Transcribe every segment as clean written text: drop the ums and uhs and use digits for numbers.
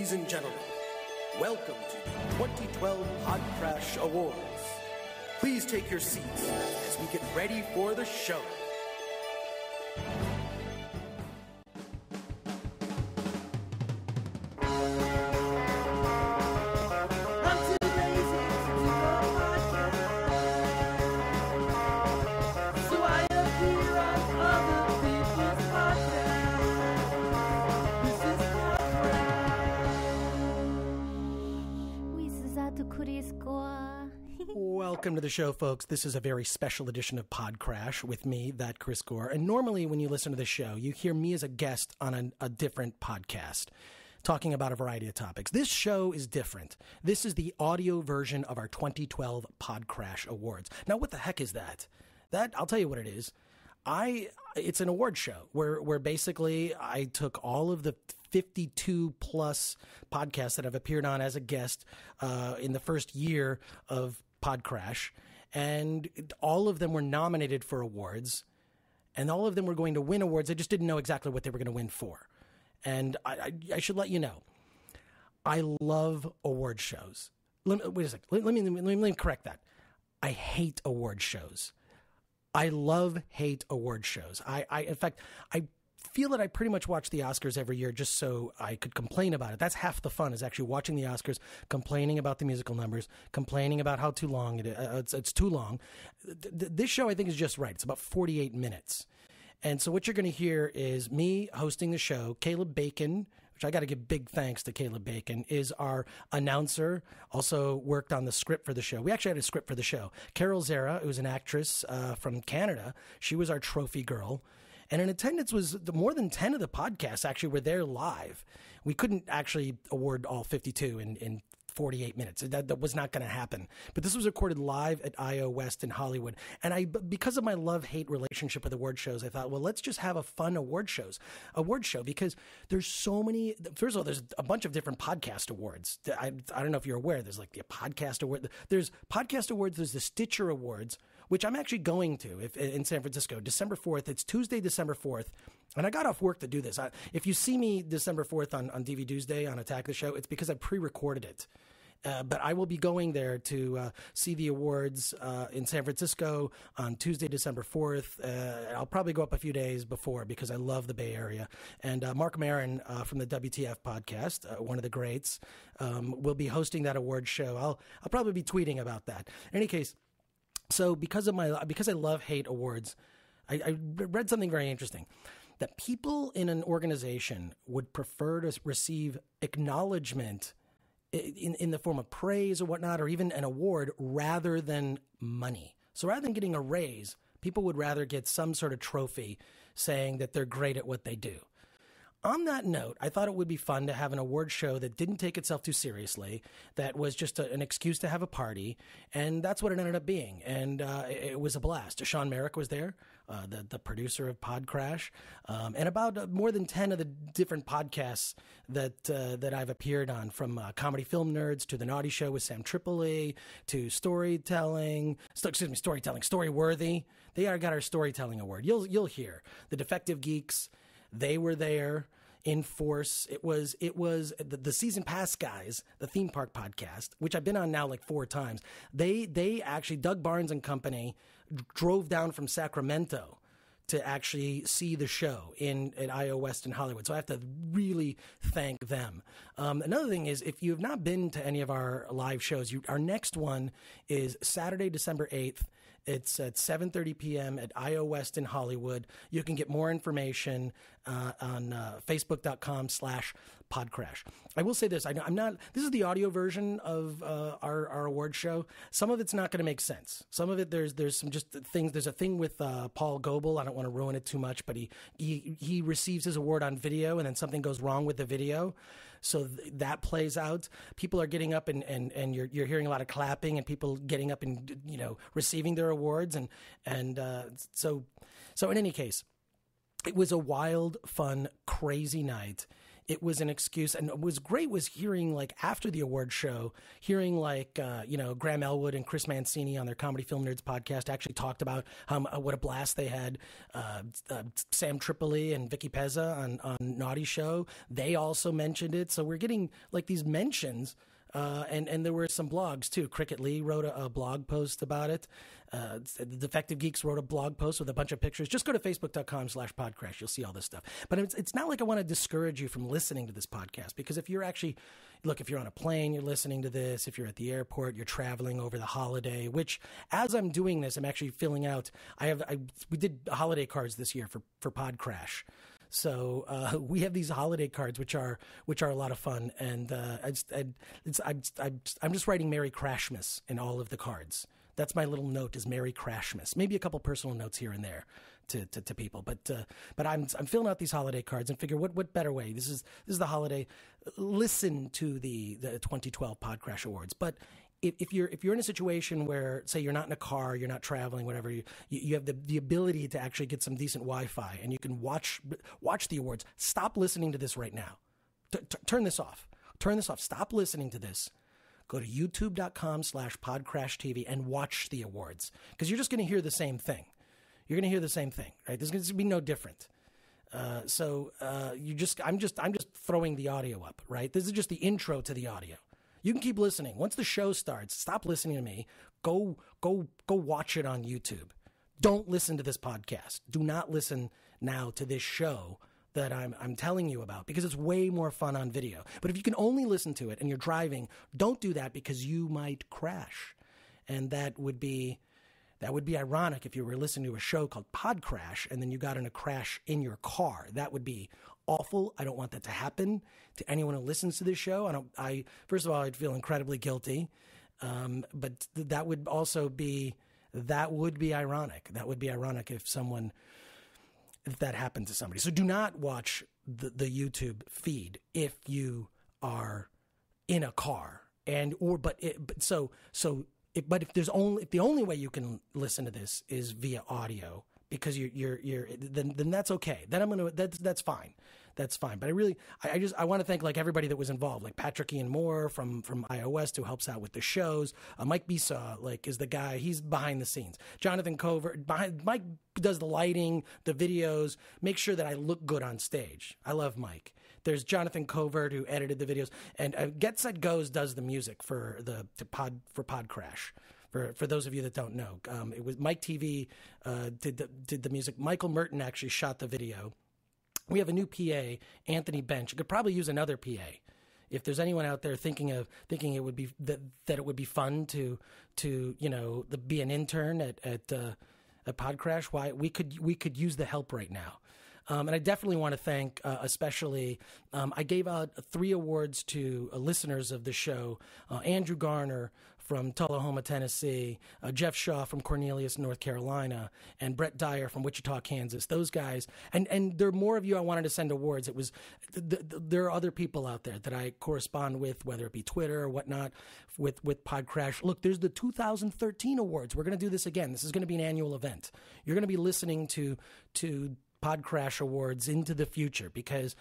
Ladies and gentlemen, welcome to the 2012 PodCRASH Awards. Please take your seats as we get ready for the show. Welcome to the show, folks. This is a very special edition of PodCRASH with me, that Chris Gore. And normally when you listen to the show, you hear me as a guest on a different podcast talking about a variety of topics. This show is different. This is the audio version of our 2012 PodCRASH Awards. Now, what the heck is that? I'll tell you what it is. It's an award show where basically I took all of the 52 plus podcasts that I've appeared on as a guest in the first year of PodCRASH, and all of them were nominated for awards, and all of them were going to win awards. I just didn't know exactly what they were going to win for. And I should let you know, I love award shows. Wait a second. Let me correct that. I hate award shows. I hate award shows. In fact, I feel that I pretty much watch the Oscars every year just so I could complain about it. That's half the fun, is actually watching the Oscars, complaining about the musical numbers, complaining about how too long it is. It's too long. This show, I think, is just right. It's about 48 minutes. And so what you're going to hear is me hosting the show. Caleb Bacon, which I got to give big thanks to Caleb Bacon, is our announcer, also worked on the script for the show. We actually had a script for the show. Carol Zara, who's an actress from Canada, she was our trophy girl. And in attendance was more than 10 of the podcasts actually were there live. We couldn't actually award all 52 in 48 minutes. That was not going to happen. But this was recorded live at IOWest in Hollywood. And because of my love-hate relationship with award shows, I thought, well, let's just have a fun award show because there's so many. First of all, there's a bunch of different podcast awards. I don't know if you're aware. There's like the podcast award. There's podcast awards. There's the Stitcher Awards, which I'm actually going to in San Francisco, December 4th. It's Tuesday, December 4th. And I got off work to do this. If you see me December 4th on DVD Tuesday on Attack the Show, it's because I pre-recorded it. But I will be going there to see the awards in San Francisco on Tuesday, December 4th. I'll probably go up a few days before because I love the Bay Area. And Mark Maron from the WTF podcast, one of the greats, will be hosting that award show. I'll probably be tweeting about that. In any case, so because I love-hate awards, I read something very interesting. That people in an organization would prefer to receive acknowledgement in the form of praise or whatnot, or even an award, rather than money. So rather than getting a raise, people would rather get some sort of trophy saying that they're great at what they do. On that note, I thought it would be fun to have an award show that didn't take itself too seriously, that was just an excuse to have a party, and that's what it ended up being. And it was a blast. Sean Merrick was there, the producer of PodCRASH, and about more than 10 of the different podcasts that I've appeared on, from Comedy Film Nerds to The Naughty Show with Sam Tripoli to Storyworthy. They got our storytelling award. You'll hear the Defective Geeks. They were there in force. It was the Season Pass guys, the theme park podcast, which I've been on now like 4 times. They actually, Doug Barnes and company, drove down from Sacramento to actually see the show at IOWest in Hollywood. So I have to really thank them. Another thing is, if you have not been to any of our live shows, our next one is Saturday, December 8th. It's at 7:30 p.m. at IOWest in Hollywood. You can get more information on facebook.com/podcrash. I will say this. This is the audio version of our award show. Some of it's not going to make sense. Some of it, there's some just things. There's a thing with Paul Goebel. I don't want to ruin it too much, but he receives his award on video, and then something goes wrong with the video. So that plays out. People are getting up and you're hearing a lot of clapping and people getting up and, receiving their awards. So in any case, it was a wild, fun, crazy night it was an excuse. And what was great was hearing, like, after the award show, hearing, like, Graham Elwood and Chris Mancini on their Comedy Film Nerds podcast actually talked about what a blast they had. Sam Tripoli and Vicky Pezza on Naughty Show, they also mentioned it. So we're getting, like, these mentions. And there were some blogs too. Cricket Lee wrote a blog post about it. The Defective Geeks wrote a blog post with a bunch of pictures. Just go to facebook.com/podcrash. You'll see all this stuff. But it's not like I want to discourage you from listening to this podcast, because if you're actually, if you're on a plane, you're listening to this. If you're at the airport, you're traveling over the holiday, which as I'm doing this, I'm actually filling out. We did holiday cards this year for PodCRASH. So we have these holiday cards, which are a lot of fun, and I'm just writing Merry Crashmas in all of the cards. That's my little note, is Merry Crashmas. Maybe a couple personal notes here and there to people, but I'm filling out these holiday cards and figure what better way. This is the holiday. Listen to the 2012 PodCRASH Awards, but. If you're in a situation where, say, you're not in a car, you're not traveling, whatever, you have the ability to actually get some decent Wi-Fi and you can watch the awards, stop listening to this right now. Turn this off. Turn this off. Stop listening to this. Go to youtube.com/podcrashtv and watch the awards, because you're just going to hear the same thing. You're going to hear the same thing, right? There's going to be no different. I'm just throwing the audio up, right? This is just the intro to the audio. You can keep listening. Once the show starts, stop listening to me. Go watch it on YouTube. Don't listen to this podcast. Do not listen now to this show that I'm telling you about, because it's way more fun on video. But if you can only listen to it and you're driving, don't do that, because you might crash. And that would be ironic if you were listening to a show called PodCRASH and then you got in a crash in your car. That would be awful. I don't want that to happen to anyone who listens to this show. First of all, I'd feel incredibly guilty. But that would be ironic. That would be ironic if that happened to somebody. So do not watch the YouTube feed if you are in a car but if the only way you can listen to this is via audio, because then that's okay. Then that's fine. That's fine. But I want to thank, like, everybody that was involved, like Patrick Ian Moore from IOWest, who helps out with the shows. Mike Besaw, like, is the guy. He's behind the scenes. Jonathan Covert, Mike does the lighting, the videos, make sure that I look good on stage. I love Mike. There's Jonathan Covert, who edited the videos, and Get Set Goes does the music for PodCRASH. For those of you that don't know, it was Mike TV did the music. Michael Merton actually shot the video. We have a new PA, Anthony Bench. You could probably use another PA. If there's anyone out there thinking it would be that it would be fun to be an intern at PodCRASH, why we could use the help right now. And I definitely want to thank, especially, I gave out 3 awards to listeners of the show. Andrew Garner from Tullahoma, Tennessee, Jeff Shaw from Cornelius, North Carolina, and Brett Dyer from Wichita, Kansas. Those guys, and there are more of you I wanted to send awards. It was there are other people out there that I correspond with, whether it be Twitter or whatnot, with PodCRASH. Look, there's the 2013 awards. We're going to do this again. This is going to be an annual event. You're going to be listening to PodCRASH Awards into the future, because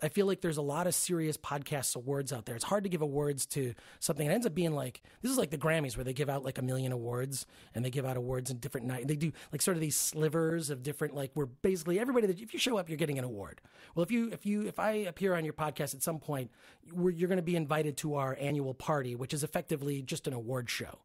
I feel like there's a lot of serious podcast awards out there. It's hard to give awards to something. It ends up being like, this is like the Grammys, where they give out like 1 million awards, and they give out awards in different nights. They do like sort of these slivers of different, like, where basically everybody that, if you show up, you're getting an award. Well, if I appear on your podcast at some point, you're going to be invited to our annual party, which is effectively just an award show.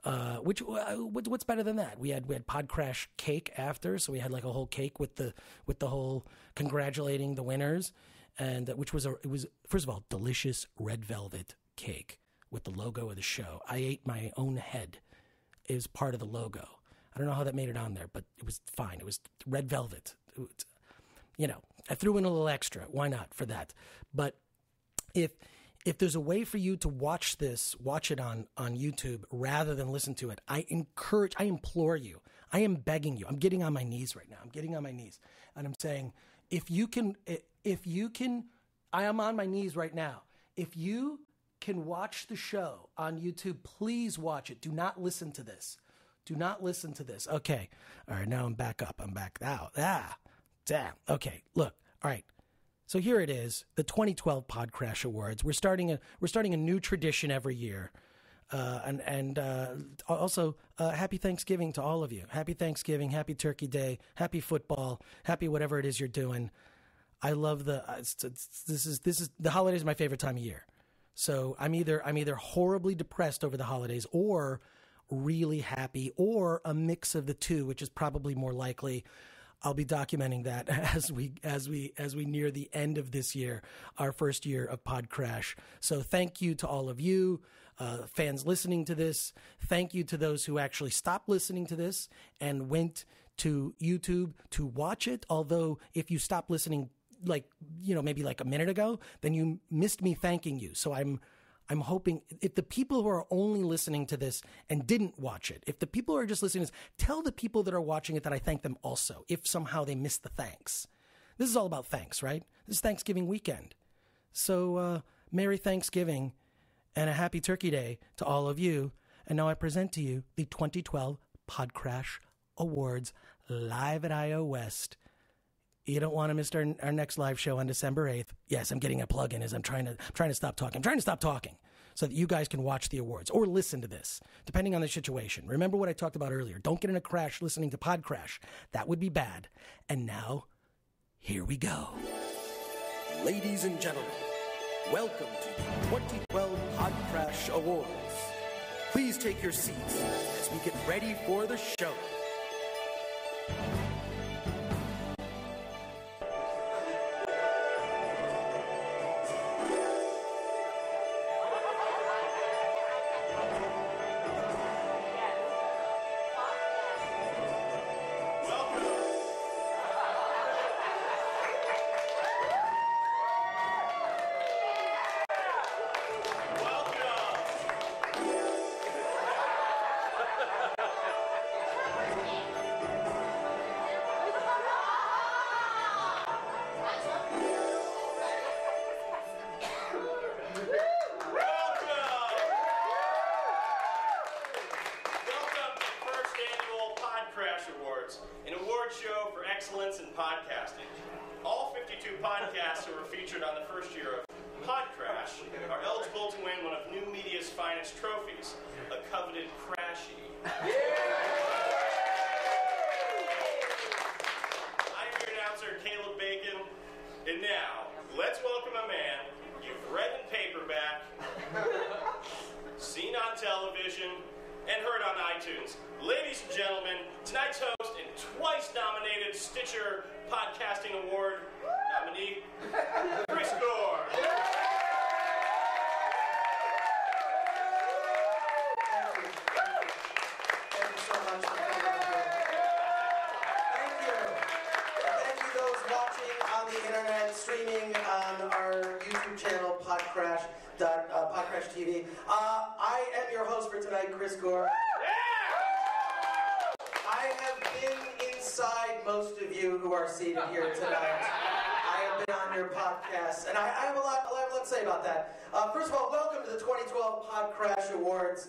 What's better than that? We had PodCRASH cake after, so we had like a whole cake with the whole congratulating the winners, and it was first of all delicious red velvet cake with the logo of the show. I ate my own head. It was part of the logo. I don't know how that made it on there, but it was fine. It was red velvet. I threw in a little extra. Why not for that? But if there's a way for you to watch it on YouTube rather than listen to it, I implore you, I am begging you, I'm getting on my knees right now. And I'm saying, if you can, I am on my knees right now. If you can watch the show on YouTube, please watch it. Do not listen to this. Okay. All right. Now I'm back up. I'm back out. Damn. Okay. Look. All right. So here it is, the 2012 PodCRASH Awards. We're starting a new tradition every year. Also, happy Thanksgiving to all of you. Happy Thanksgiving, happy Turkey Day, happy football, happy whatever it is you're doing. I love the holidays is my favorite time of year. So I'm either horribly depressed over the holidays or really happy, or a mix of the two, which is probably more likely. I'll be documenting that as we near the end of this year, our first year of PodCRASH. So thank you to all of you, fans listening to this. Thank you to those who actually stopped listening to this and went to YouTube to watch it. Although if you stopped listening, maybe like a minute ago, then you missed me thanking you. So I'm hoping if the people who are only listening to this and didn't watch it, if the people who are just listening to this, tell the people that are watching it that I thank them also, if somehow they missed the thanks. This is all about thanks, right? This is Thanksgiving weekend. So Merry Thanksgiving and a happy Turkey Day to all of you. And now I present to you the 2012 PodCRASH Awards live at IOWest. You don't want to miss our next live show on December 8th. Yes, I'm getting a plug in as I'm trying to stop talking. I'm trying to stop talking so that you guys can watch the awards or listen to this, depending on the situation. Remember what I talked about earlier. Don't get in a crash listening to PodCRASH. That would be bad. And now, here we go. Ladies and gentlemen, welcome to the 2012 PodCRASH Awards. Please take your seats as we get ready for the show. An award show for excellence in podcasting. All 52 podcasts who were featured on the first year of PodCRASH are eligible to win one of new media's finest trophies, a coveted Crashie. I'm your announcer, Caleb Bacon, and now, let's welcome a man you've read in paperback, seen on television, and heard on iTunes. Ladies and gentlemen, tonight's host and twice nominated Stitcher Podcasting Award nominee, Gore. Thank you so much for coming here. Thank you. Thank you those watching on the internet, streaming on our YouTube channel, PodCRASH TV. I am your host for tonight, Gore. I have been inside most of you who are seated here tonight. I have been on your podcast, and I have a lot to say about that. First of all, welcome to the 2012 PodCRASH Awards.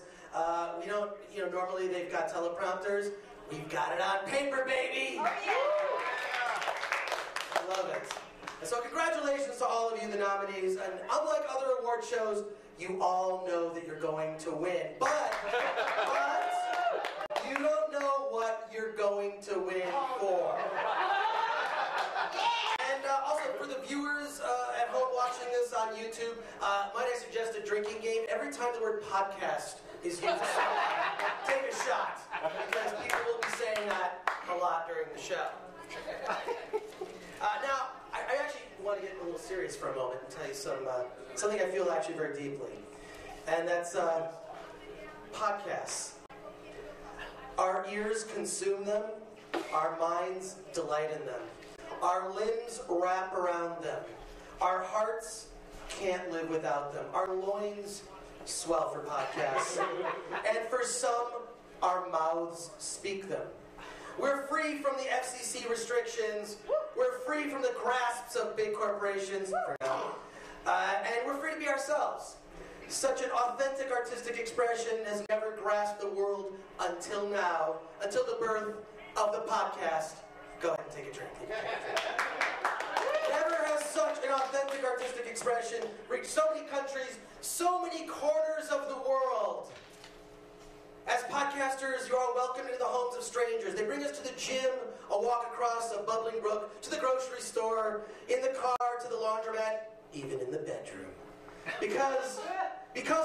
We don't, normally they've got teleprompters. We've got it on paper, baby. Oh, yeah. I love it. And so congratulations to all of you, the nominees. And unlike other award shows, you all know that you're going to win. But you don't know what you're going to win for. And also, for the viewers at home watching this on YouTube, might I suggest a drinking game? Every time the word podcast is used, take a shot, because people will be saying that a lot during the show. Now, I actually want to get a little serious for a moment and tell you something I feel actually very deeply. And that's podcasts. Our ears consume them, our minds delight in them, our limbs wrap around them, our hearts can't live without them, our loins swell for podcasts, and for some, our mouths speak them. We're free from the FCC restrictions, we're free from the grasps of big corporations, for now, and we're free to be ourselves. Such an authentic artistic expression has never grasped the world until now, until the birth of the podcast. Go ahead and take a drink. Never has such an authentic artistic expression, reach so many countries, so many corners of the world. As podcasters, you're all welcome into the homes of strangers. They bring us to the gym, a walk across a bubbling brook, to the grocery store, in the car, to the laundromat, even in the bedroom. Because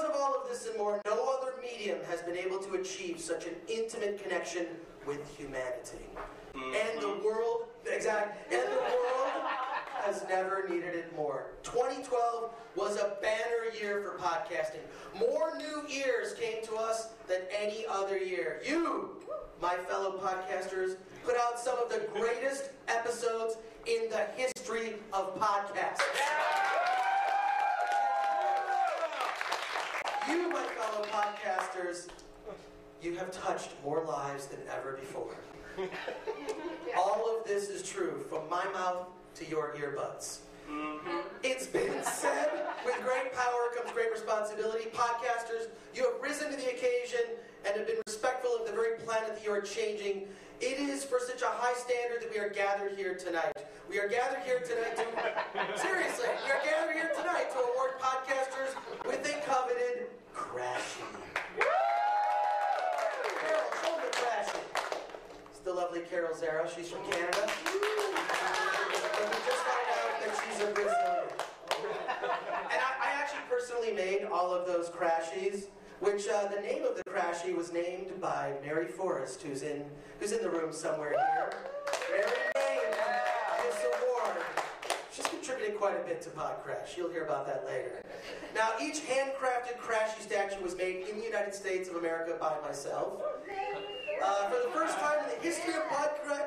of all of this and more, no other medium has been able to achieve such an intimate connection with humanity. And the world has never needed it more. 2012 was a banner year for podcasting. More new ears came to us than any other year. You, my fellow podcasters, put out some of the greatest episodes in the history of podcasts. You, my fellow podcasters, you have touched more lives than ever before. All of this is true from my mouth to your earbuds. It's been said, with great power comes great responsibility. Podcasters, you have risen to the occasion and have been respectful of the very planet that you are changing. It is for such a high standard that we are gathered here tonight. We are gathered here tonight to... Seriously, we are gathered here tonight to award podcasters with a coveted Crashie. Carol, show them the Crashie. It's the lovely Carol Zara. She's from Canada. And we just found out that she's a Brazilian. And I actually personally made all of those Crashies, which the name of the Crashie was named by Mary Forrest, who's in the room somewhere here. Mary named this award. She's contributed quite a bit to PodCRASH. You'll hear about that later. Now, each handcrafted Crashie statue was made in the United States of America by myself. For the first time in the history of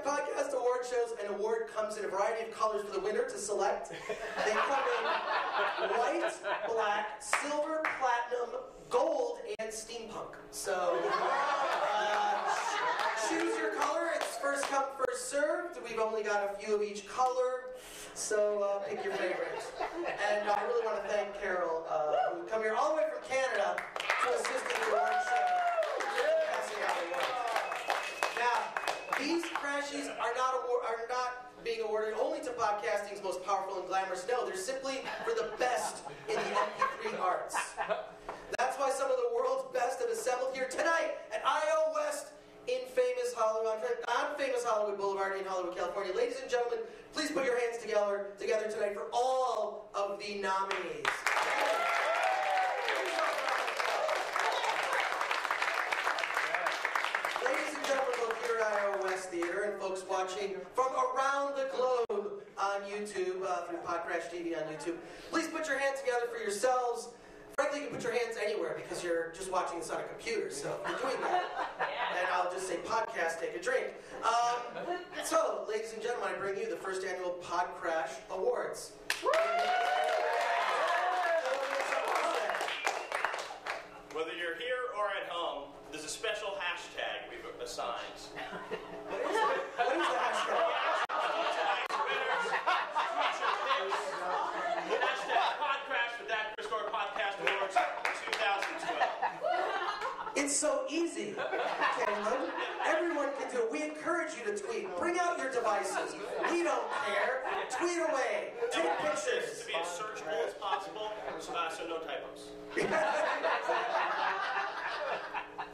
podcast award shows, an award comes in a variety of colors for the winner to select. They come in white, black, silver, platinum, gold, and steampunk. So, choose your color. It's first come, first served. We've only got a few of each color, so pick your favorite. And I really want to thank Carol, who come here all the way from Canada to assist in the award show. Passing out awards. Now, these Crashies are not being awarded only to podcasting's most powerful and glamorous. No, they're simply for the best in the MP3 arts. That's why some of the world's best have assembled here tonight at IOWest on famous Hollywood Boulevard in Hollywood, California. Ladies and gentlemen, please put your hands together tonight for all of the nominees. Ladies and gentlemen, both here at IOWest Theater and folks watching from around the globe on YouTube, through PodCRASH TV on YouTube, please put your hands together for yourselves. Frankly, you can put your hands anywhere because you're just watching this on a computer, so if you're doing that, and I'll just say podcast, take a drink. So, ladies and gentlemen, I bring you the first annual PodCRASH Awards. Whether you're here or at home, there's a special hashtag we've assigned. What is the hashtag? Tonight's winners, future picks, hashtag PodCRASH with that Chris Gore Podcast Awards 2012. It's so easy, Caleb. Everyone can do it. We encourage you to tweet. Bring out your devices. We don't care. Tweet away. Take pictures. To be as searchable as possible, so no typos.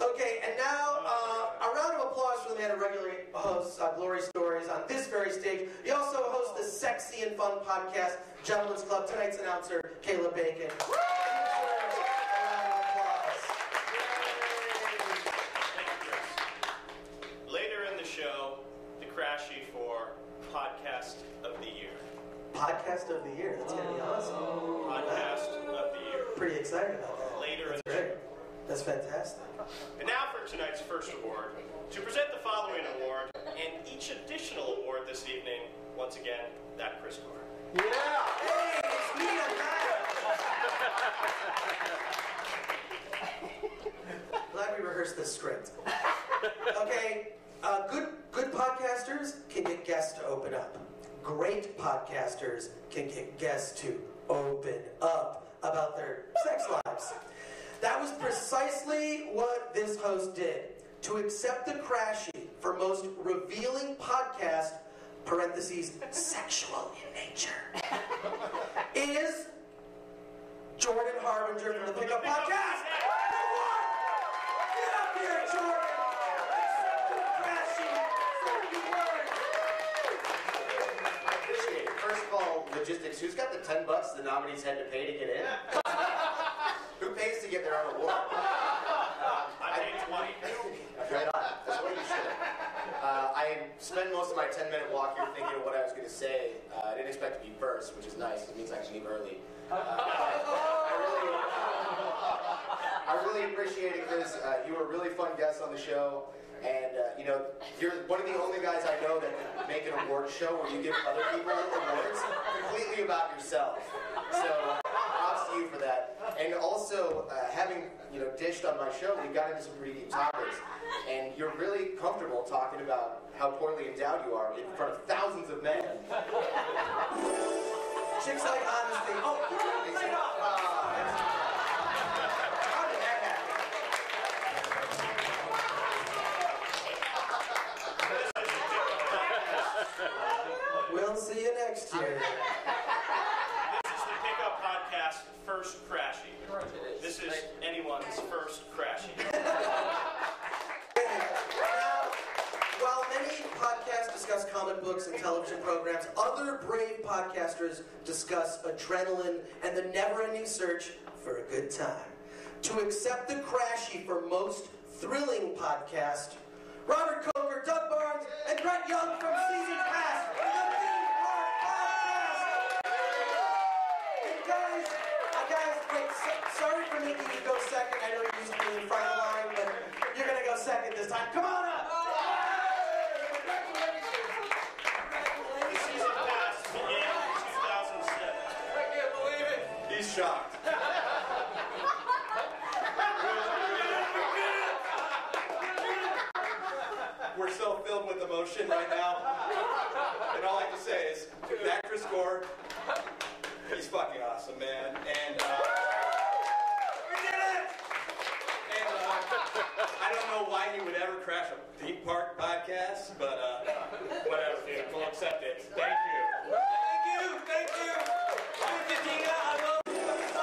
Okay, and now a round of applause for the man who regularly hosts Glory Stories on this very stage. He also hosts the sexy and fun podcast, Gentlemen's Club. Tonight's announcer, Caleb Bacon. Later in the show, the Crashie for Podcast of the Year. Podcast of the Year. That's going to be awesome. Podcast of the Year. Pretty excited about that. Later in the Great. show. That's fantastic. And now for tonight's first award. To present the following award and each additional award this evening, once again, that Chris Gore. Yeah! Hey, it's me, I'm back! Glad we rehearsed this script. Okay, good podcasters can get guests to open up. Great podcasters can get guests to open up about their sex lives. That was precisely what this host did. To accept the Crashie for most revealing podcast parentheses, sexual in nature, is Jordan Harbinger from the Pickup Podcast. Get up here, Jordan. Crashie. Appreciate it. First of all, logistics. Who's got the $10 the nominees had to pay to get in? Who pays to get their own award? I paid 20. Right on. That's what you should. I spent most of my 10-minute walk here thinking of what I was going to say. I didn't expect to be first, which is nice. It means I can leave early. I really appreciate it because you were a really fun guest on the show. And, you're one of the only guys I know that can make an award show where you give other people awards completely about yourself. So, props to you for that. And also, having, dished on my show, we got into some pretty deep topics. And you're really comfortable talking about how poorly endowed you are in front of thousands of men. Chicks like honesty. Oh, right off. How did that happen? We'll see you next year. This is the Pickup Podcast First Crashie. This is anyone's first Crashie. Now, while many podcasts discuss comic books and television programs, other brave podcasters discuss adrenaline and the never-ending search for a good time. To accept the Crashie for most thrilling podcast, Robert Coker, Doug Barnes, and Brett Young from Seasons Past, the Theme Park Podcast! And guys, wait, sorry for making you go second. I know you're used to being in front of the line, but you're going to go second this time. Come on up! The season passed began in 2007. I can't believe it. He's shocked. We're so filled with emotion right now. And all I can say is, that Chris Gore, he's fucking awesome, man. And, we did it! And, I don't know why he would ever crash a theme park podcast, but, whatever, dude. We'll accept it. Thank you. Thank you! Argentina, I love you so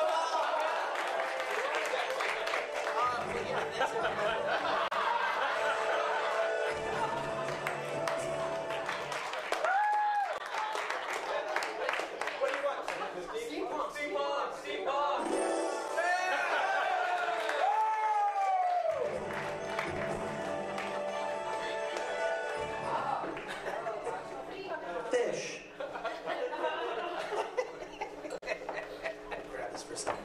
Fish. Grab this for a second.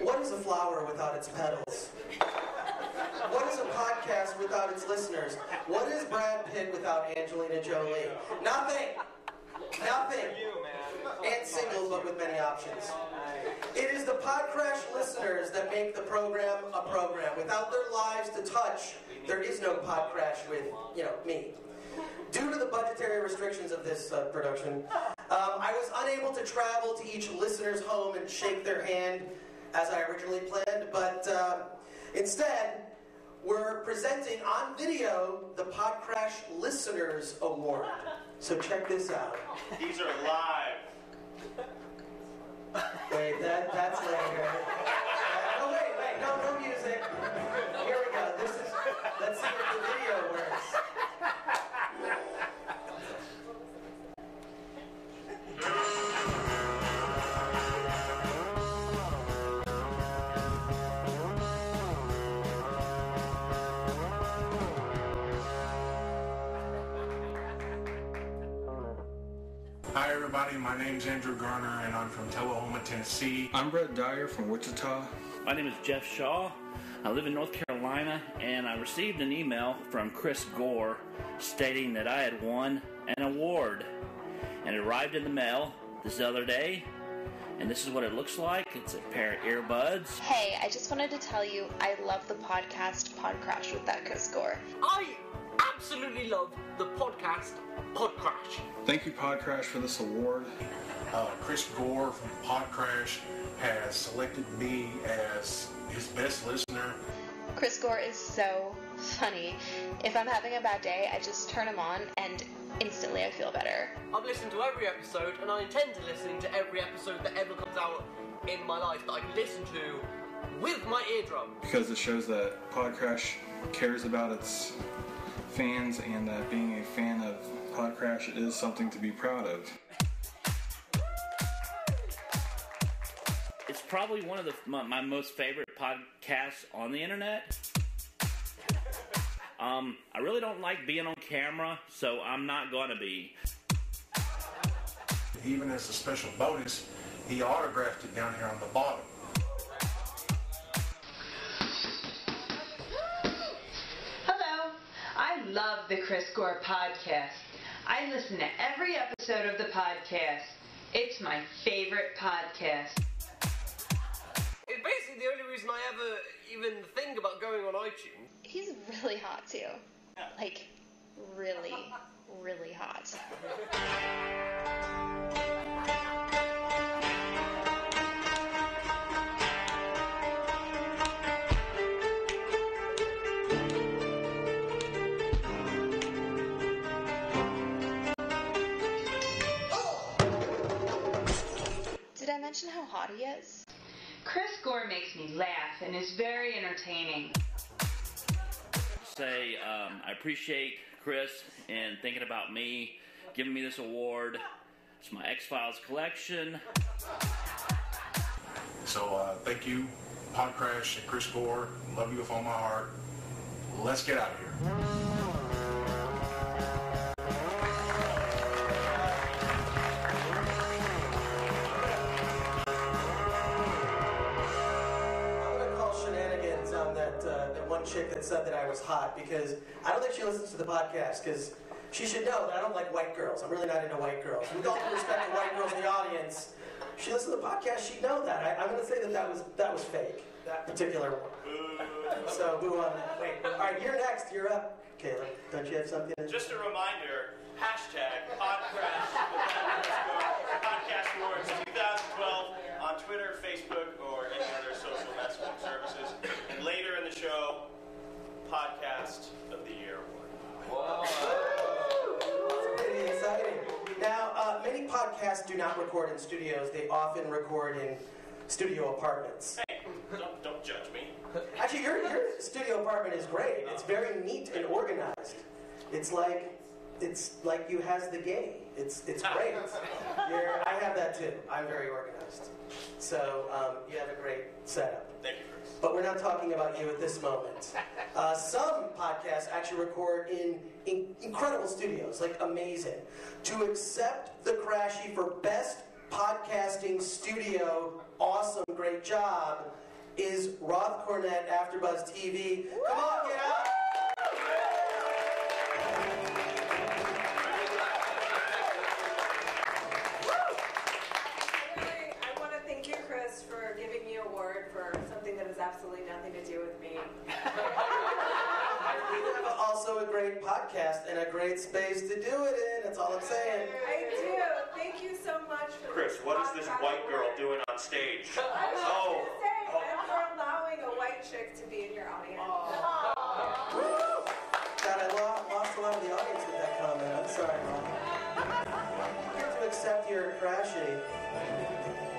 What is a flower without its petals? What is a podcast without its listeners? What is Brad Pitt without Angelina Jolie? Nothing. And single, but with many options. It is the PodCRASH listeners that make the program a program. Without their lives to touch, there is no PodCRASH with, me. Due to the budgetary restrictions of this production, I was unable to travel to each listener's home and shake their hand as I originally planned, but instead, we're presenting on video the PodCRASH Listeners Award. So check this out. These are live. Wait, that's later. Oh, wait, no music. Here we go. Let's see if the video works. Hi everybody, my name's Andrew Garner and I'm from Tullahoma, Tennessee. I'm Brett Dyer from Wichita. My name is Jeff Shaw. I live in North Carolina, and I received an email from Chris Gore stating that I had won an award. And it arrived in the mail this other day, and this is what it looks like. It's a pair of earbuds. Hey, I just wanted to tell you I love the podcast PodCRASH with that Chris Gore. I absolutely love the podcast PodCRASH. Thank you, PodCRASH, for this award. Chris Gore from PodCRASH has selected me as his best listener. Chris Gore is so funny. If I'm having a bad day, I just turn him on and instantly I feel better. I've listened to every episode, and I intend to listen to every episode that ever comes out in my life that I can listen to with my eardrum. Because it shows that PodCRASH cares about its fans, and that being a fan of PodCRASH, it is something to be proud of. It's probably one of my most favorite podcasts on the internet. I really don't like being on camera, so I'm not going to be. Even as a special bonus, he autographed it down here on the bottom. Hello, I love the Chris Gore podcast. I listen to every episode of the podcast. It's my favorite podcast. It's basically the only reason I ever even think about going on iTunes. He's really hot too. Like, really, really hot. Did I mention how hot he is? Chris Gore makes me laugh and is very entertaining. Say, I appreciate Chris and thinking about me, giving me this award. It's my X-Files collection. So thank you, PodCRASH and Chris Gore. Love you with all my heart. Let's get out of here. Chick that said that I was hot, because I don't think she listens to the podcast, because she should know that I don't like white girls. I'm really not into white girls. With all due respect to white girls in the audience, if she listens to the podcast, she'd know that. I'm going to say that was fake, that particular one. So boo on that. Wait, all right, you're next. You're up. Caleb, don't you have something? Just a reminder, hashtag PodCRASH Podcast Awards 2012 on Twitter, Facebook, or any other social messaging services. And later in the show, Podcast of the Year Award. That's pretty exciting. Now, many podcasts do not record in studios. They often record in studio apartments. Hey, don't judge me. Actually, your studio apartment is great. It's very neat and organized. It's like you has the game. It's great. I have that too. I'm very organized. So you have a great setup. Thank you, Chris. But we're not talking about you at this moment. Some podcasts actually record in incredible studios, like amazing. To accept the Crashie for Best Podcasting Studio, awesome, great job, is Roth Cornet AfterBuzz TV. Come on, get out! I want to thank you, Chris, for giving me an award for something that has absolutely nothing to do with me. You have also a great podcast and a great space to do it in. That's all I'm saying. I do. Thank you so much for Chris, what is this white girl doing on stage? I was going to say, and for allowing a white chick to be in your audience. God, I lost a lot of the audience with that comment. I'm sorry, Mom. Here to accept your Crashie,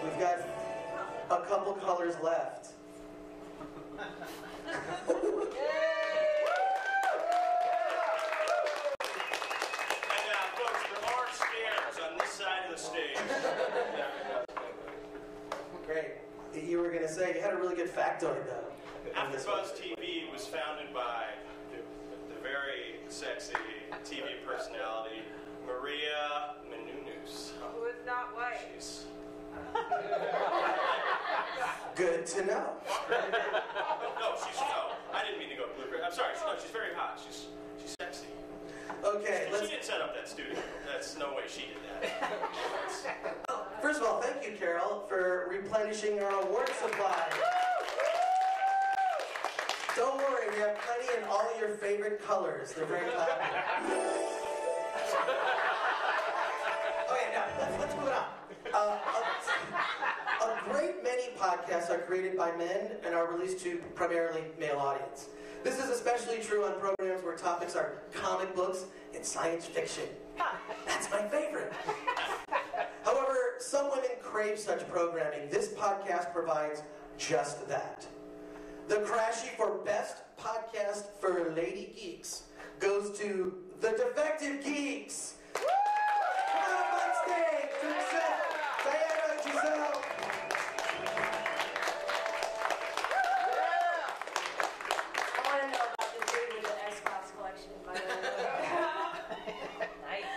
we've got a couple colors left. Great. You were going to say, you had a really good factoid, though. AfterBuzz TV was founded by the very sexy TV personality, Maria Menounos. Who is not white. She's... Good to know. No, I didn't mean to go blue. I'm sorry. No, she's very hot. She's sexy. Okay, she didn't set up that studio. That's no way she did that. First of all, thank you, Carol, for replenishing our award supply. Don't worry, we have plenty in all your favorite colors. They're very popular. Okay, now, let's move it on. A great many podcasts are created by men and are released to primarily male audience. This is especially true on programs where topics are comic books and science fiction. That's my favorite. However, some women crave such programming. This podcast provides just that. The Crashie for Best Podcast for Lady Geeks goes to the Defective Geeks. Come on up on stage. Diana, Giselle. I want to know about the dude with the Xbox collection, by the way. Nice.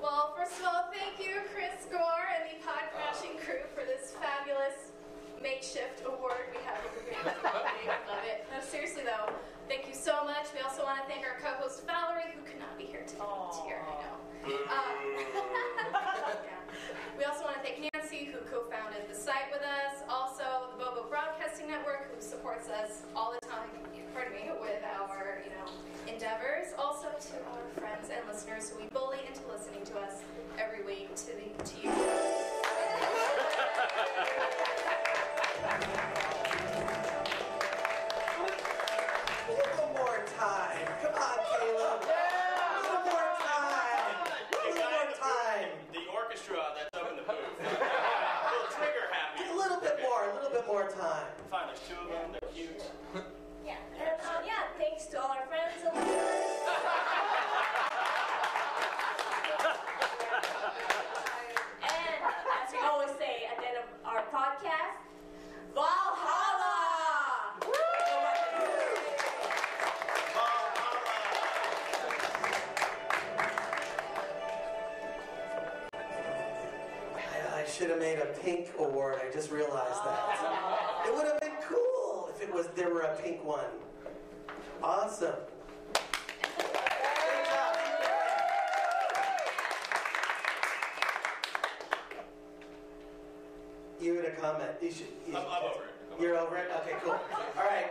Well, first of all, thank you, Chris Gore and the PodCrashing crew for this fabulous makeshift award we have over here. Love it. No, seriously though, thank you so much. We also want to thank our co-host Valerie, who could not be here today. It's here, I know. Yeah. We also want to thank Nancy, who co-founded the site with us. Also, the Bobo Broadcasting Network, who supports us all the time. With our, endeavors. Also to our friends and listeners who we bully into listening to us every week. To you. A little more time. Come on, Caleb. A little more time. A little more time. The orchestra that's up in the booth. A little trigger happy. A little bit more time. Fine, there's two of them. They're cute. Yeah. And thanks to all our friends and listeners. And as we always say at the end of our podcast, Valhalla! I should have made a pink award. I just realized that. It would have been cool if there were a pink one. Awesome. You had a comment. I'm over it. You're over it? Okay, cool. All right.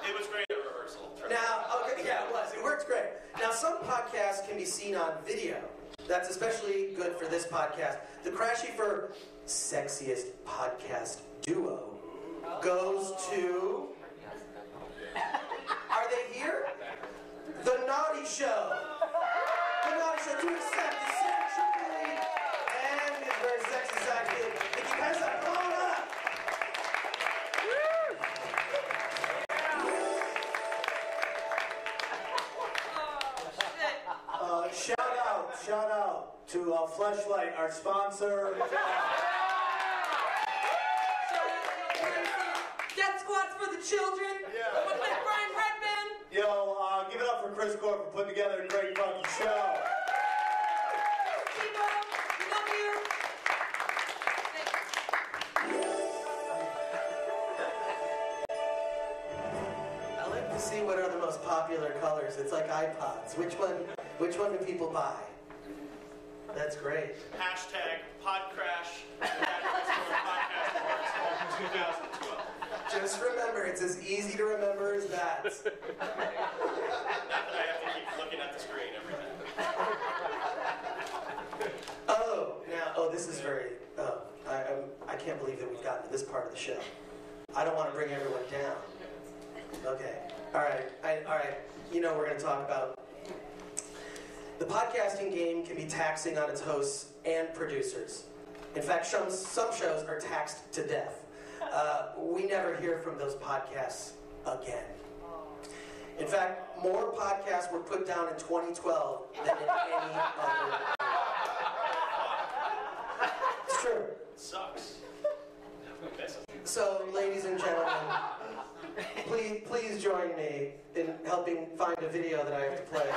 It was great at rehearsal. Now, okay, yeah, it was. It works great. Now, some podcasts can be seen on video. That's especially good for this podcast. The Crashie for Sexiest Podcast Duo goes to... Are they here? The Naughty Show. The Naughty Show to accept the sexually and his very sexy side. If you guys are blown up. Shout out to Fleshlight, our sponsor. Death Squad's for the children. Yeah. What's that, Brian Redman? Yo, give it up for Chris Gore for putting together a great fucking show. Timo, we love you. I like to see what are the most popular colors. It's like iPods. Which one do people buy? That's great. Hashtag PodCRASH Podcast Awards 2012. Just remember, it's as easy to remember as that. Not that I have to keep looking at the screen every time. This is very. I can't believe that we've gotten to this part of the show. I don't want to bring everyone down. Okay. All right. We're going to talk about. The podcasting game can be taxing on its hosts and producers. In fact, some shows are taxed to death. We never hear from those podcasts again. In fact, more podcasts were put down in 2012 than in any other. It's true. It sucks. So, ladies and gentlemen, please join me in helping find a video that I have to play.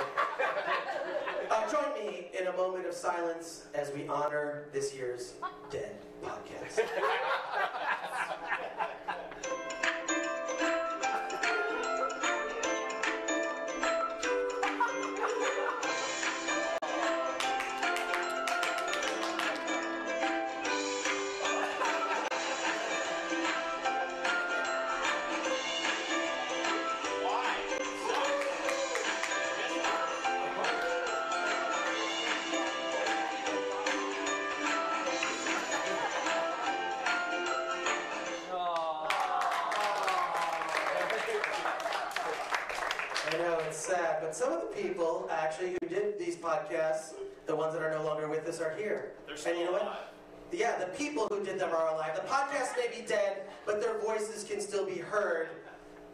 Join me in a moment of silence as we honor this year's Dead podcast. I know, it's sad, but some of the people, actually, who did these podcasts, the ones that are no longer with us, are here. They're still and you know alive. what? Yeah, the people who did them are alive. The podcast may be dead, but their voices can still be heard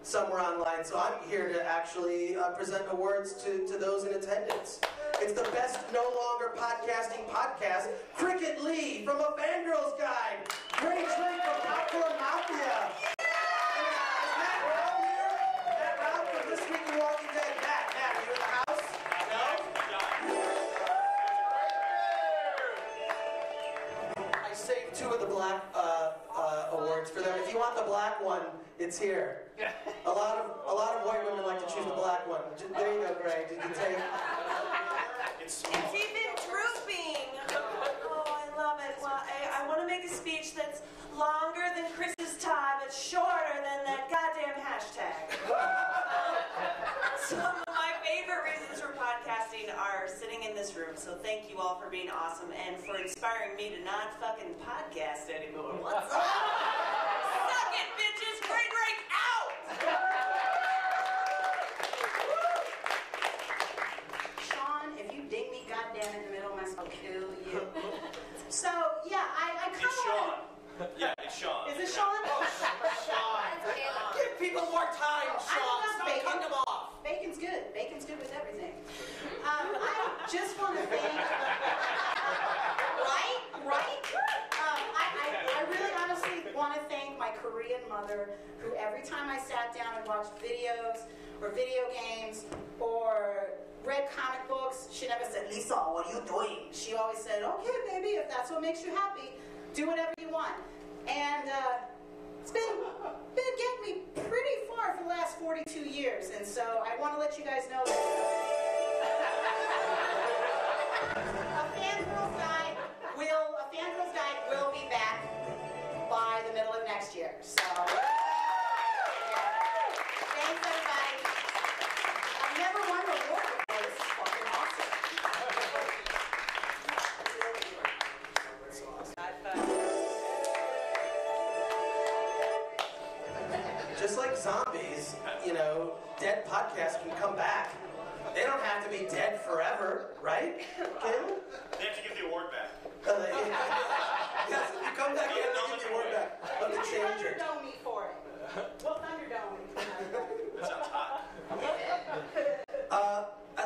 somewhere online. So I'm here to actually present awards to those in attendance. It's the best no longer podcasting podcast. Cricket Lee from A Fangirl's Guide. Great drink from Popcorn Mafia. And is Matt Rao here? Matt Rao from This Week in Walking Dead. Matt, are you in the house? No? I saved 2 of the black awards for them. If you want the black one, it's here. A lot of white women like to choose the black one. There you go, Greg. Did you take? It's even drooping. Oh, I love it. Well, I want to make a speech that's longer than Chris's tie, but shorter than that goddamn hashtag. Some of my favorite reasons for podcasting are sitting in this room, so thank you all for being awesome and for inspiring me to not fucking podcast anymore. What's up? Suck it, bitches! Great break out! Sean, if you ding me goddamn in the middle of my I'll kill you. So, yeah, I kind It's of Sean. Yeah, it's Sean. Is it Sean? Sean. Give people more time, Sean. Stop cutting them off. Bacon's good. Bacon's good with everything. I just want to thank... Right? I really honestly want to thank my Korean mother, who every time I sat down and watched videos or video games or read comic books, she never said, Lisa, what are you doing? She always said, okay, baby, if that's what makes you happy, do whatever you want. And it's been getting me pretty far for the last 42 years, and so I want to let you guys know that A Fangirl's Guide will be back by the middle of next year. So, thanks everybody. I've never won an award before. This is fucking awesome. Just like zombies, dead podcasts can come back. They don't have to be dead forever, right, Kim? They have to give the award back. Yes, if you come back in, they'll give the award back. Let me change it. Thunderdome me for it. Well, Thunderdome me. That sounds hot.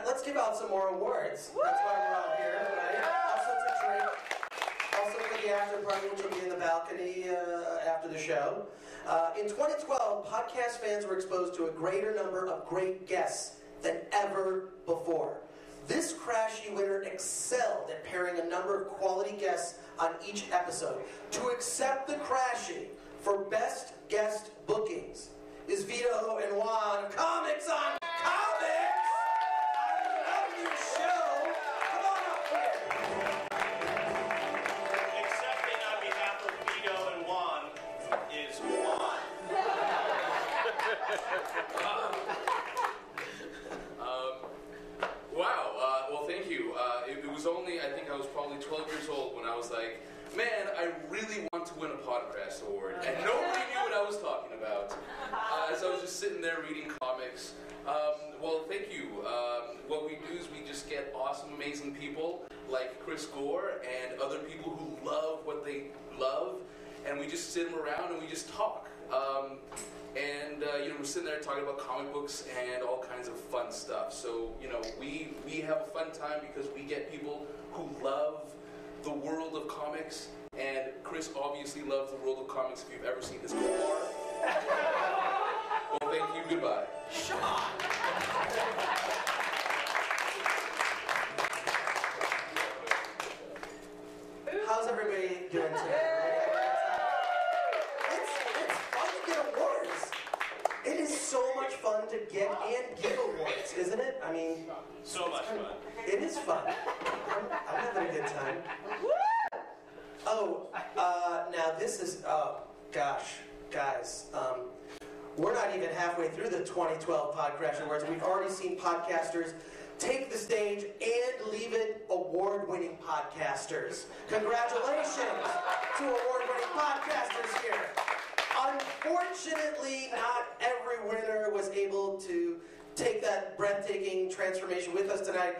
Let's give out some more awards. That's why we're all here, right? Also to drink. Also for the after party, which will be in the balcony after the show. In 2012, podcast fans were exposed to a greater number of great guests than ever before. This Crashie winner excelled at pairing a number of quality guests on each episode. To accept the Crashie for best guest bookings is Vito and Juan of Comics on Comics! I love your show! Come on up here! Accepting on behalf of Vito and Juan is Juan. Wow. Well, thank you. It was only, I think I was probably 12 years old when I was like, man, I really want to win a PodCRASH Award. And nobody knew what I was talking about. As I was just sitting there reading comics. Well, thank you. What we do is we just get awesome, amazing people like Chris Gore and other people who love what they love. And we just sit them around and we just talk. We're sitting there talking about comic books and all kinds of fun stuff. So, we have a fun time because we get people who love the world of comics. And Chris obviously loves the world of comics if you've ever seen his car. Well, thank you. Goodbye. Sean! How's everybody doing today? It's fun to get awards. It is so much fun to get and give awards, isn't it? I mean, so much fun. It is fun. I'm having a good time. Now this is, gosh, guys, we're not even halfway through the 2012 PodCRASH Awards. We've already seen podcasters take the stage and leave it award-winning podcasters. Congratulations to award-winning podcasters here. Unfortunately, not every winner was able to take that breathtaking transformation with us tonight.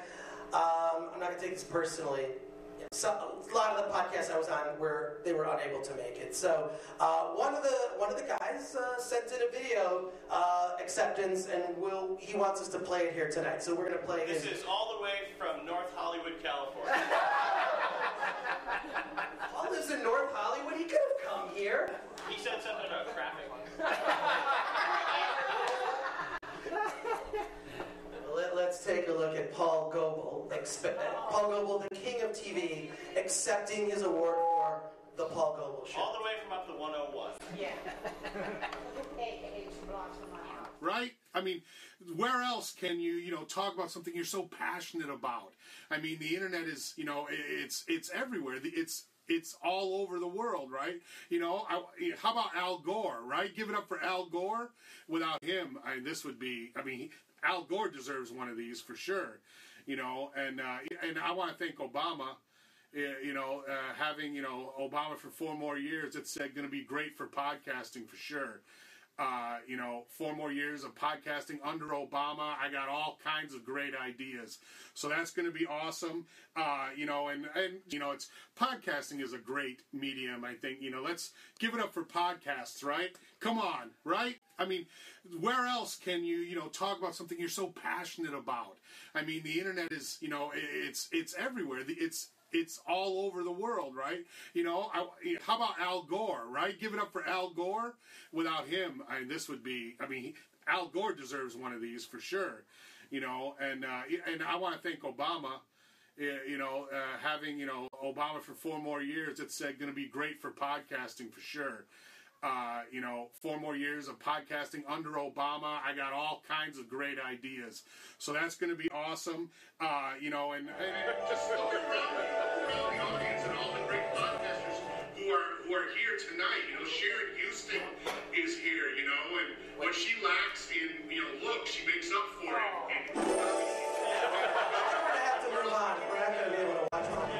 I'm not going to take this personally. So, a lot of the podcasts I was on where they were unable to make it. So one of the guys sent in a video acceptance, and he wants us to play it here tonight. So we're going to play. This is all the way from North Hollywood, California. Paul lives in North Hollywood. He could have come here. He said something about traffic. Let's take a look at Paul Goebel. Paul Goebel, the king of TV, accepting his award for the Paul Goebel Show. All the way from up to 101. Yeah. Right? I mean, where else can you talk about something you're so passionate about? I mean, the internet is, it's everywhere. It's all over the world, right? How about Al Gore, right? Give it up for Al Gore. Without him, Al Gore deserves one of these for sure, and I want to thank Obama, having, Obama for 4 more years. It's going to be great for podcasting for sure. 4 more years of podcasting under Obama. I got all kinds of great ideas. So that's going to be awesome. It's podcasting is a great medium, I think. Let's give it up for podcasts, right? Come on, right? I mean, where else can you, talk about something you're so passionate about? I mean, the internet is, it's everywhere. It's all over the world, right? How about Al Gore, right? Give it up for Al Gore. Without him, Al Gore deserves one of these for sure, and I want to thank Obama, having, Obama for 4 more years. It's going to be great for podcasting for sure. 4 more years of podcasting under Obama. I got all kinds of great ideas. So that's going to be awesome. And just look around the audience and all the great podcasters who are here tonight. Sharon Houston is here, and what she lacks in, look, she makes up for it. We're going to have to move on. We're not going to be able to watch one.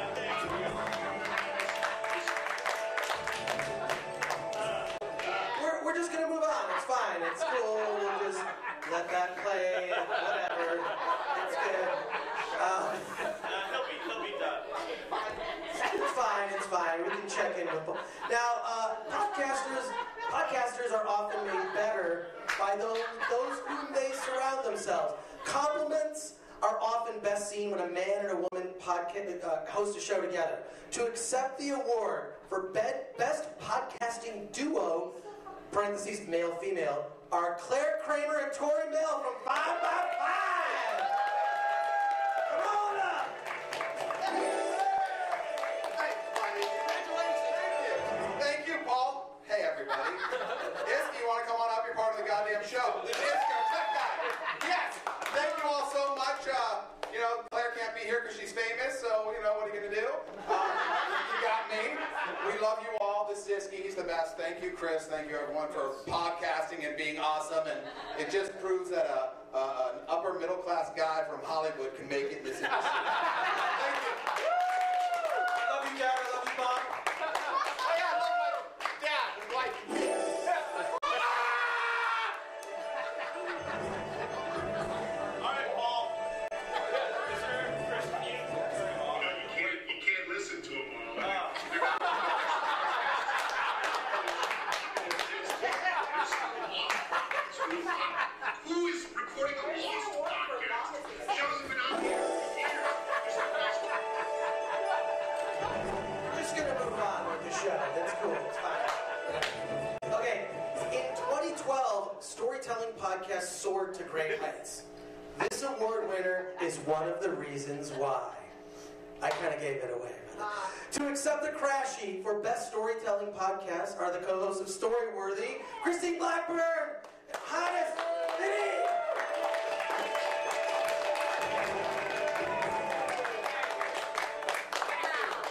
We're just going to move on. It's fine. It's cool. We'll just let that play. Whatever. It's good. He'll be done. It's fine. We can check in with them. Now, podcasters are often made better by those whom they surround themselves. Compliments are often best seen when a man and a woman host a show together. To accept the award for Best Podcasting Duo, parentheses, male-female, are Claire Kramer and Tori Mill from 5 by 5. Come on up. Thank you, Paul. Hey, everybody. Isk, you want to come on up? You're part of the goddamn show. Isk, tech guy. Yes. Thank you all so much. Claire can't be here because she's famous, so, what are you going to do? You got me. We love you all. This is Iski. He's the best. Thank you, Chris. Thank you, everyone, for podcasting and being awesome. And it just proves that an upper middle class guy from Hollywood can make it in this industry. Thank you. Love you, Dad. I love you, Mom. Oh, yeah, I love my dad and wife. All right, Paul. Chris, You can't listen to him all. Who is recording a Lost podcast? Show's been out here. We're just going to move on with the show. That's cool. It's fine. Okay. In 2012, storytelling podcasts soared to great heights. This award winner is one of the reasons why. I kind of gave it away. To accept the Crashie for Best Storytelling Podcast are the co-hosts of Storyworthy, Christine Blackburn, and Hannes Vinny.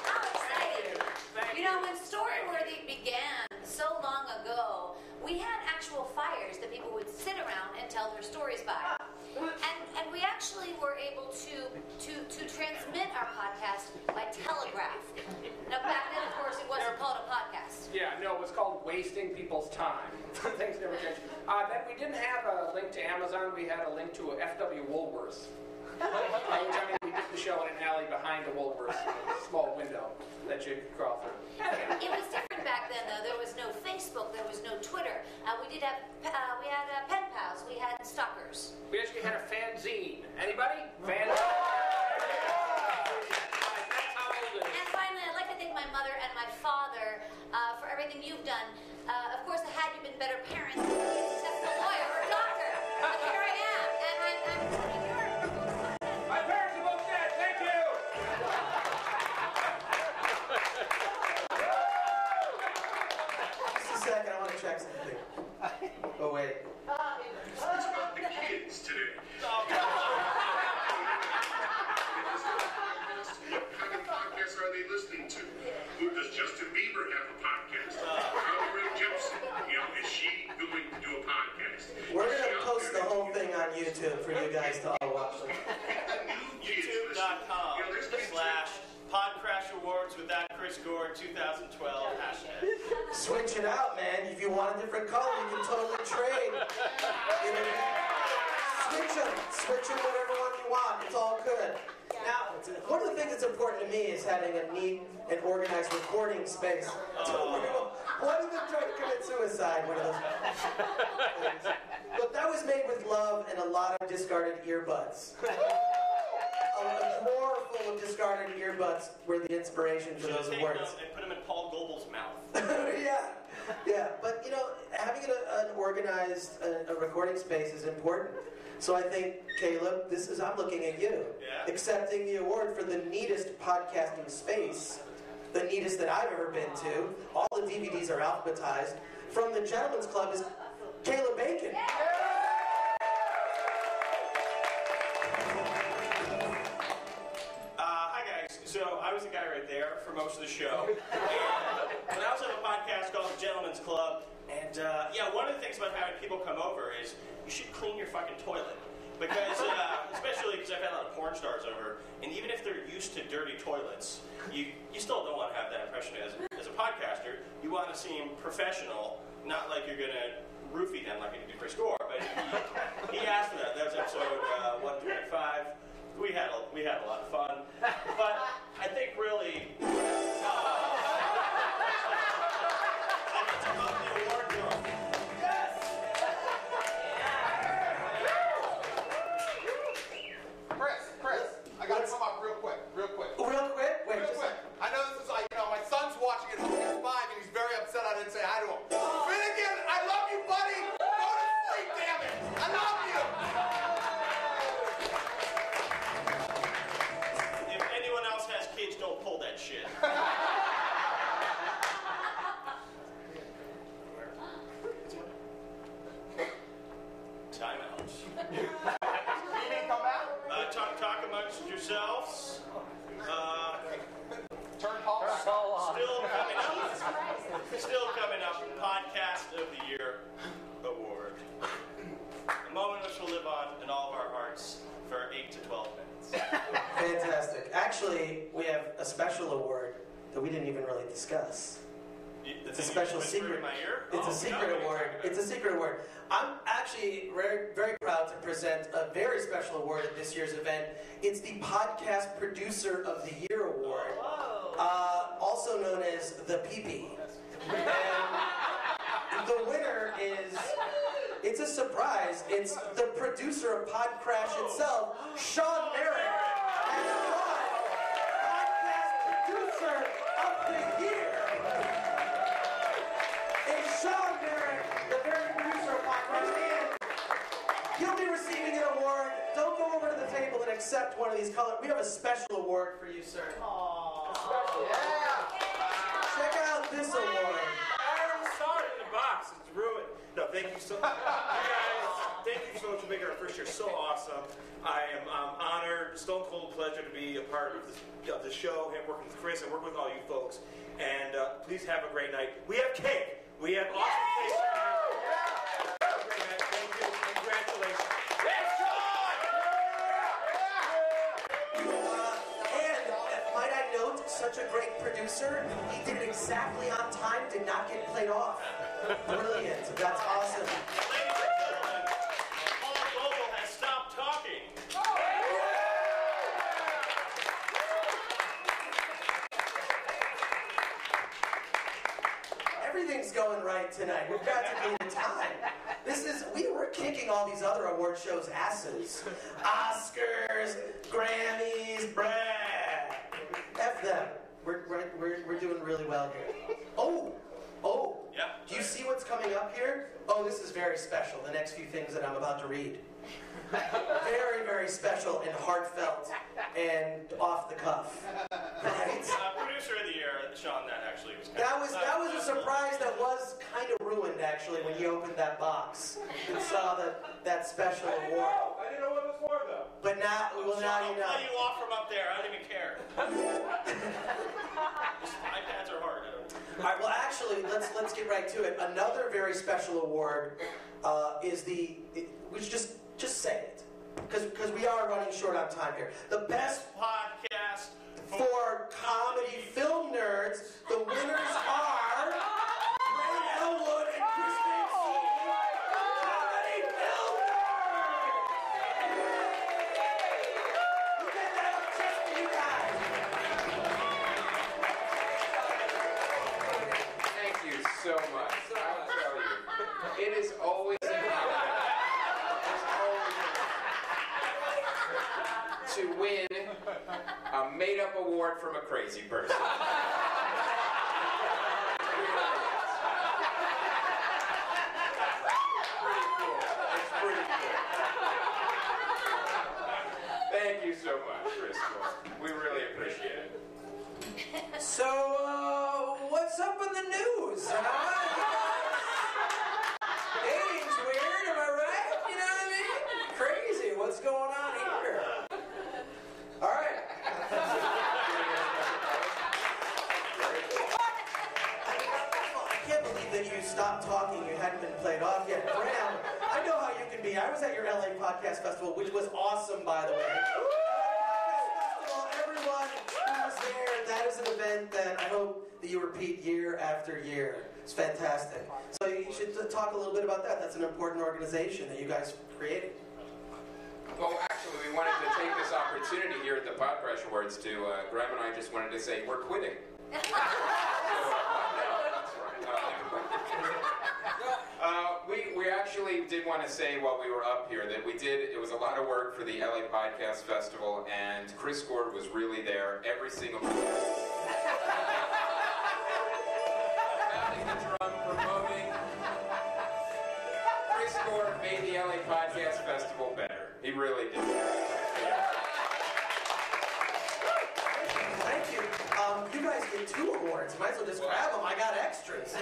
How exciting. When Storyworthy began so long ago, we had actual fires that people would sit around and tell their stories by. And we actually were able to transmit our podcast by telegraph. Now, back then, of course, it wasn't called a podcast. Yeah, no, it was called wasting people's time. Things never changed. Then we didn't have a link to Amazon. We had a link to a FW Woolworths. Which, I mean, we did the show in an alley behind the Woolworths, a small window that you could crawl through. It was different back then, though. There was no Facebook. There was no Twitter. We had pen pals. We had stalkers. We actually had a fanzine. Anybody? Fanzine? And finally, I'd like to thank my mother and my father for everything you've done. Of course, had you been better parents, you'd be a successful lawyer or doctor. But here I am, and I'm telling you. My parents are both dead. Thank you. Just a second, I want to check something. Oh, wait. It's about the kids today. What kind of podcasts are they listening to? Does Justin Bieber have a podcast? Ray Jepsen, is she going to do a podcast? We're going to post the whole thing on YouTube for you guys to all watch. YouTube.com/PodCRASH Awards with that Chris Gore 2012 hashtag. Switch it out, man. If you want a different color, you can totally trade. Switch them whatever one you want. It's all good. Now, one of the things that's important to me is having a neat and organized recording space. One of them tried to commit suicide, one of those things. Look, that was made with love and a lot of discarded earbuds. A drawer full of discarded earbuds were the inspiration for those words. And put them in Paul Goebel's mouth. Yeah. But, having an organized a recording space is important. So I think, Caleb, I'm looking at you. Yeah. Accepting the award for the neatest podcasting space, the neatest that I've ever been to. All the DVDs are alphabetized. From the Gentlemen's Club is Caleb Bacon. Yeah. Hi, guys. So I was the guy right there for most of the show. And I also have a podcast called The Gentlemen's Club. And, one of the things about having people come over is you should clean your fucking toilet. Because, especially because I've had a lot of porn stars over, and even if they're used to dirty toilets, you still don't want to have that impression as a podcaster. You want to seem professional, not like you're going to roofie them like you did Chris Gore. But he asked for that. That was episode 125. We had a lot of fun. But I think really... I gotta come up real quick. Real quick? Wait, real quick. I know this is like, my son's watching at home. He's 5 and he's very upset I didn't say hi to him. Finnegan, I love you, buddy. Go to sleep, damn it. I love you. If anyone else has kids, don't pull that shit. Time out. Talk amongst yourselves. Turn Paul back on. Still coming up, Podcast of the Year Award. A moment which will live on in all of our hearts for 8 to 12 minutes. Fantastic. Actually, we have a special award that we didn't even really discuss. It's a special secret. It's a secret award. It's a secret award. I'm actually very, very proud to present a very special award at this year's event. It's the Podcast Producer of the Year Award, also known as the PP. And the winner is, it's a surprise, it's the producer of PodCRASH itself, Sean Merrick, has won Podcast Producer of the Year. Sean Merrick, the very producer of PodCRASH, and he'll be receiving an award. Don't go over to the table and accept one of these colors. We have a special award for you, sir. Aww. Check out this award. I already saw it in the box. It's ruined. No, thank you so much. Thank you so much for making our first year so awesome. I am honored, stone cold pleasure to be a part of the show and working with Chris and working with all you folks. And please have a great night. We have cake. We have awesome cake. Thank you. Congratulations. It's Sean! such a great producer. He did it exactly on time, did not get played off. Brilliant. That's awesome. Ladies and gentlemen, Paul Global has stopped talking. Everything's going right tonight. We've got to be the time. We're kicking all these other award shows' asses. Oscars, Grammys, brah. F them. We're doing really well here. Oh. Yeah. Do you see what's coming up here? Oh, this is very special. The next few things that I'm about to read. Very, very special and heartfelt and off the cuff. Right? Producer of the year, Sean, that actually was That was a surprise that was kind of ruined, actually, when you opened that box and saw that special award. I didn't know what it was for, though. But now, well, now you know. I'll play you off from up there. I don't even care. iPads are hard. All right, well, actually, let's get right to it. Another very special award is we should just say it, because we are running short on time here. The best podcast for comedy film nerds. The winners are Brent Elwood and Chris Mancini. Comedy film nerds. We did that up just for you guys. Thank you so much. I'll tell you, it is always an honor. To win a made-up award from a crazy person. It's pretty cool. Thank you so much, Chris Gore. We really appreciate it. So, what's up in the news? Dating's weird, am I right? You know what I mean? Crazy, what's going on here? All right. I can't believe that you stopped talking. You hadn't been played off yet. Graham, I know how you can be. I was at your LA Podcast Festival, which was awesome, by the way. Everyone who was there, that is an event that I hope that you repeat year after year. It's fantastic. So you should talk a little bit about that. That's an important organization that you guys created. Well, actually, we wanted to take this opportunity here at the PodCRASH Awards to, Graham and I just wanted to say, we're quitting. We actually did want to say while we were up here that it was a lot of work for the LA Podcast Festival, and Chris Gore was really there every single Pounding the drum, promoting. Chris Gore made the LA Podcast Festival better. He really did. Thank you. You guys get 2 awards. Might as well just grab them. I got extras.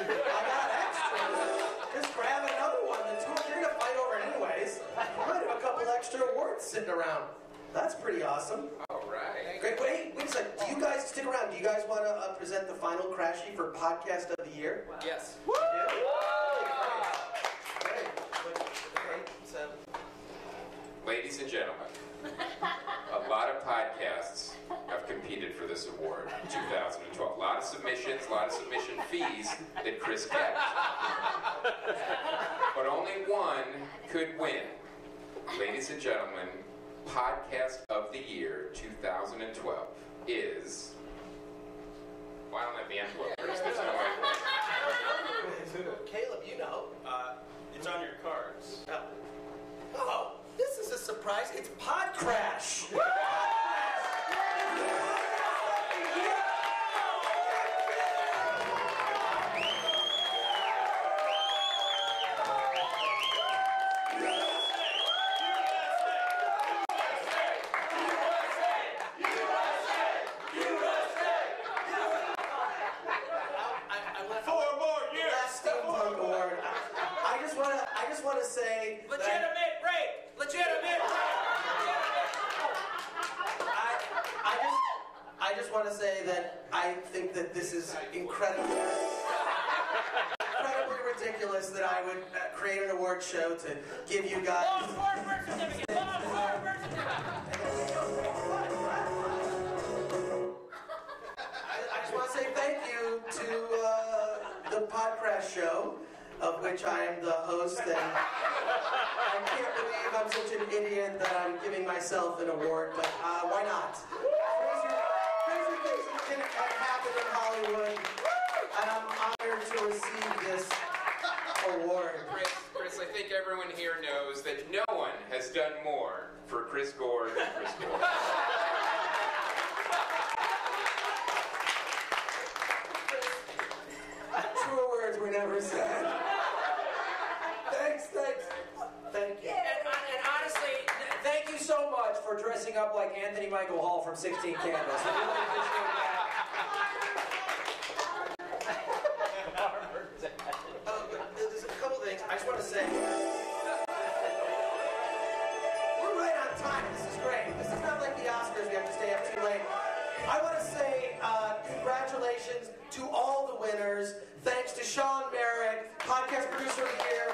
Just grab another one. The 2 you're going to fight over it anyways. You might have a couple extra awards sitting around. That's pretty awesome. All right. Great. Wait a second. Do you guys stick around? Do you guys want to present the final Crashie for Podcast of the Year? Yes. Woo! Great. So, ladies and gentlemen, a lot of podcasts have competed for this award in 2012. A lot of submissions, a lot of submission fees that Chris kept. But only one could win. Ladies and gentlemen, Podcast of the Year 2012 is... Well, I don't have the envelope first. There's no way. Caleb, you know. It's on your cards. Oh, this is a surprise. It's PodCRASH. This is incredibly ridiculous that I would create an award show to give you guys. of which I am the host, and I can't believe I'm such an idiot that I'm giving myself an award, but why not? Crazy things can happen in Hollywood, and I'm honored to receive this award. Chris, I think everyone here knows that no one has done more for Chris Gore than Chris Gore. Truer words were never said. Thanks. Thank you. And honestly, thank you so much for dressing up like Anthony Michael Hall from 16 Candles. I really appreciate that. There's a couple things I just want to say. We're right on time. This is great. This is not like the Oscars. We have to stay up too late. I want to say congratulations to all the winners. Thanks to Sean Merrick, podcast producer of the year,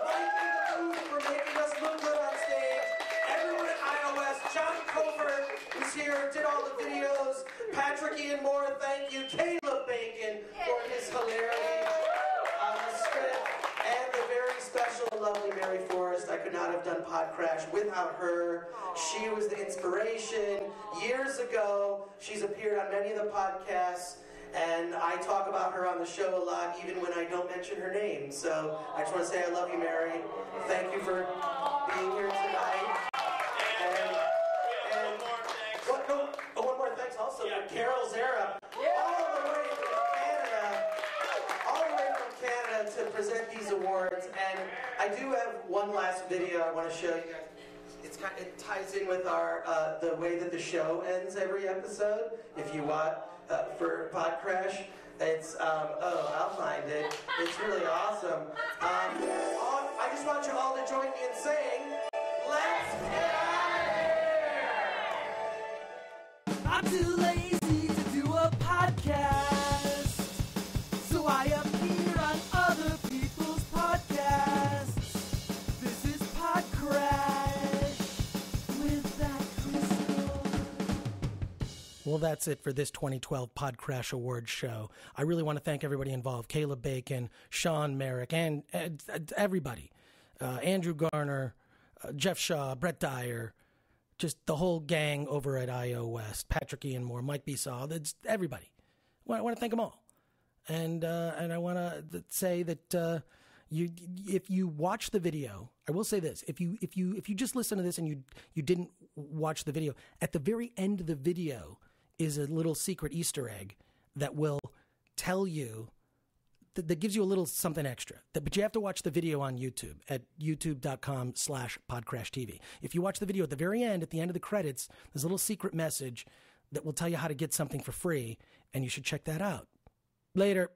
Mike in the booth for making us look good on stage, everyone at IOWest, John Covert, who's here, did all the videos, Patrick Ian Moore, thank you, Caleb Bacon for his hilarity on the script, and the very special and lovely Mary Forrest. I could not have done PodCRASH without her. She was the inspiration. Years ago, she's appeared on many of the podcasts, and I talk about her on the show a lot, even when I don't mention her name. So I just want to say I love you, Mary. Thank you for being here tonight. And one more thanks also to Carol Zara, all the way from Canada to present these awards. And I do have one last video I want to show you guys. It ties in with our the way that the show ends every episode. If you watch for PodCRASH, it's I'll find it. It's really awesome. I just want you all to join me in saying, "Let's get out of here!" I'm too lazy to do a podcast, so I appear on other people's podcasts. This is PodCRASH with that crystal. Well, that's it for this 2012 PodCRASH Awards show. I really want to thank everybody involved. Caleb Bacon, Sean Merrick, and everybody. Andrew Garner, Jeff Shaw, Brett Dyer, just the whole gang over at IOWest, Patrick Ian Moore, Mike Besaw, it's everybody. I want to thank them all. And I want to say that if you watch the video, I will say this: if you just listen to this and you didn't watch the video, at the very end of the video is a little secret Easter egg that will tell you that gives you a little something extra. But you have to watch the video on YouTube at youtube.com/PodCRASH-TV. If you watch the video at the very end, at the end of the credits, there's a little secret message that will tell you how to get something for free, and you should check that out. Later.